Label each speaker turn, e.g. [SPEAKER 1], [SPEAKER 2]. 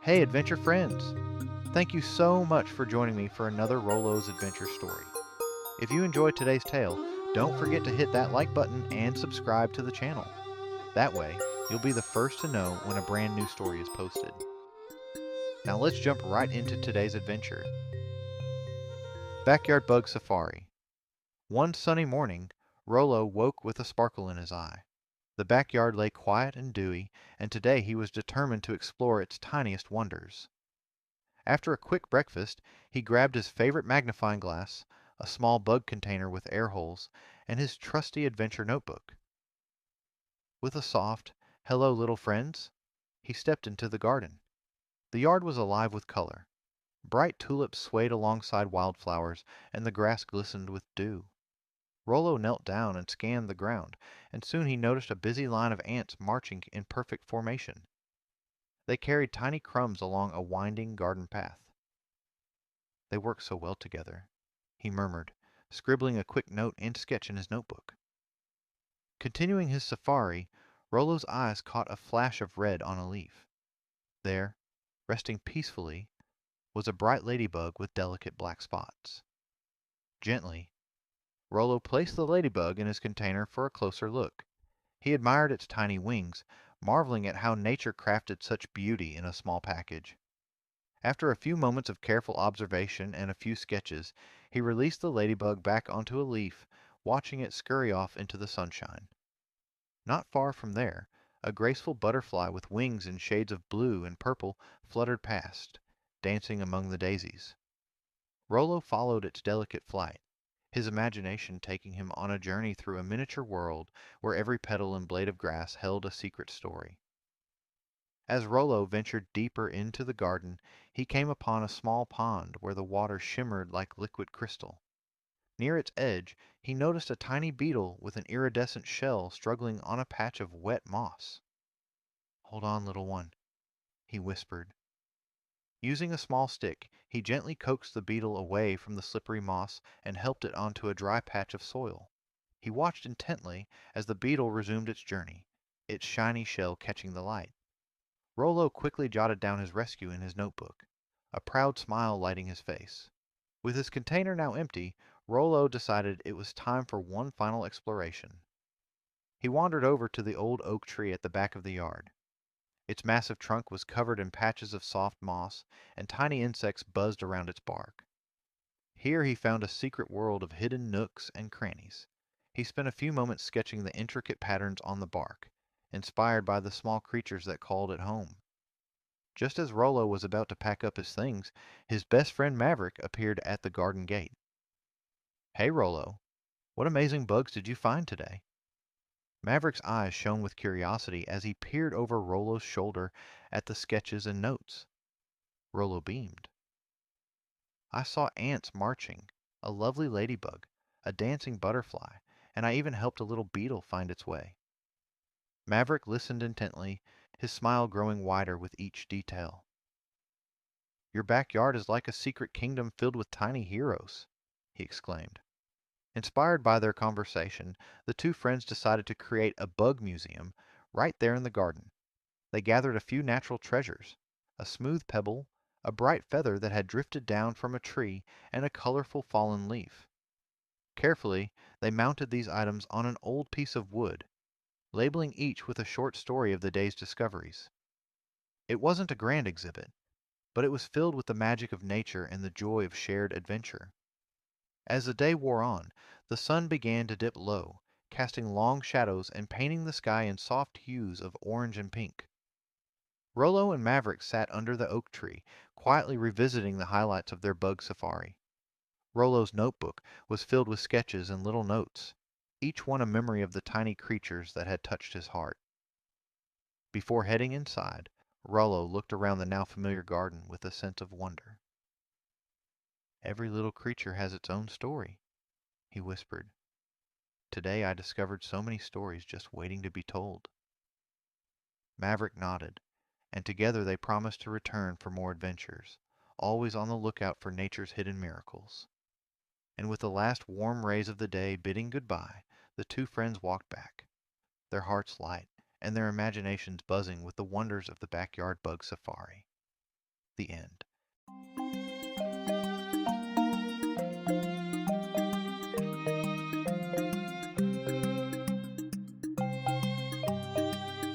[SPEAKER 1] Hey, adventure friends! Thank you so much for joining me for another Rollo's adventure story. If you enjoyed today's tale, don't forget to hit that like button and subscribe to the channel. That way, you'll be the first to know when a brand new story is posted. Now let's jump right into today's adventure. Backyard Bug Safari. One sunny morning, Rollo woke with a sparkle in his eye. The backyard lay quiet and dewy, and today he was determined to explore its tiniest wonders. After a quick breakfast, he grabbed his favorite magnifying glass, a small bug container with air holes, and his trusty adventure notebook. With a soft, "Hello, little friends," he stepped into the garden. The yard was alive with color. Bright tulips swayed alongside wildflowers, and the grass glistened with dew. Rollo knelt down and scanned the ground, and soon he noticed a busy line of ants marching in perfect formation. They carried tiny crumbs along a winding garden path. "They work so well together," he murmured, scribbling a quick note and sketch in his notebook. Continuing his safari, Rollo's eyes caught a flash of red on a leaf. There, resting peacefully, was a bright ladybug with delicate black spots. Gently, Rollo placed the ladybug in his container for a closer look. He admired its tiny wings, marveling at how nature crafted such beauty in a small package. After a few moments of careful observation and a few sketches, he released the ladybug back onto a leaf, watching it scurry off into the sunshine. Not far from there, a graceful butterfly with wings in shades of blue and purple fluttered past, dancing among the daisies. Rollo followed its delicate flight, his imagination taking him on a journey through a miniature world where every petal and blade of grass held a secret story. As Rollo ventured deeper into the garden, he came upon a small pond where the water shimmered like liquid crystal. Near its edge, he noticed a tiny beetle with an iridescent shell struggling on a patch of wet moss. "Hold on, little one," he whispered. Using a small stick, he gently coaxed the beetle away from the slippery moss and helped it onto a dry patch of soil. He watched intently as the beetle resumed its journey, its shiny shell catching the light. Rollo quickly jotted down his rescue in his notebook, a proud smile lighting his face. With his container now empty, Rollo decided it was time for one final exploration. He wandered over to the old oak tree at the back of the yard. Its massive trunk was covered in patches of soft moss, and tiny insects buzzed around its bark. Here he found a secret world of hidden nooks and crannies. He spent a few moments sketching the intricate patterns on the bark, inspired by the small creatures that called it home. Just as Rollo was about to pack up his things, his best friend Maverick appeared at the garden gate. "Hey, Rollo, what amazing bugs did you find today?" Maverick's eyes shone with curiosity as he peered over Rollo's shoulder at the sketches and notes. Rollo beamed. "I saw ants marching, a lovely ladybug, a dancing butterfly, and I even helped a little beetle find its way." Maverick listened intently, his smile growing wider with each detail. "Your backyard is like a secret kingdom filled with tiny heroes," he exclaimed. Inspired by their conversation, the two friends decided to create a bug museum right there in the garden. They gathered a few natural treasures, a smooth pebble, a bright feather that had drifted down from a tree, and a colorful fallen leaf. Carefully, they mounted these items on an old piece of wood, labeling each with a short story of the day's discoveries. It wasn't a grand exhibit, but it was filled with the magic of nature and the joy of shared adventure. As the day wore on, the sun began to dip low, casting long shadows and painting the sky in soft hues of orange and pink. Rollo and Maverick sat under the oak tree, quietly revisiting the highlights of their bug safari. Rollo's notebook was filled with sketches and little notes, each one a memory of the tiny creatures that had touched his heart. Before heading inside, Rollo looked around the now familiar garden with a sense of wonder. "Every little creature has its own story," he whispered. "Today I discovered so many stories just waiting to be told." Maverick nodded, and together they promised to return for more adventures, always on the lookout for nature's hidden miracles. And with the last warm rays of the day bidding goodbye, the two friends walked back, their hearts light and their imaginations buzzing with the wonders of the backyard bug safari. The end.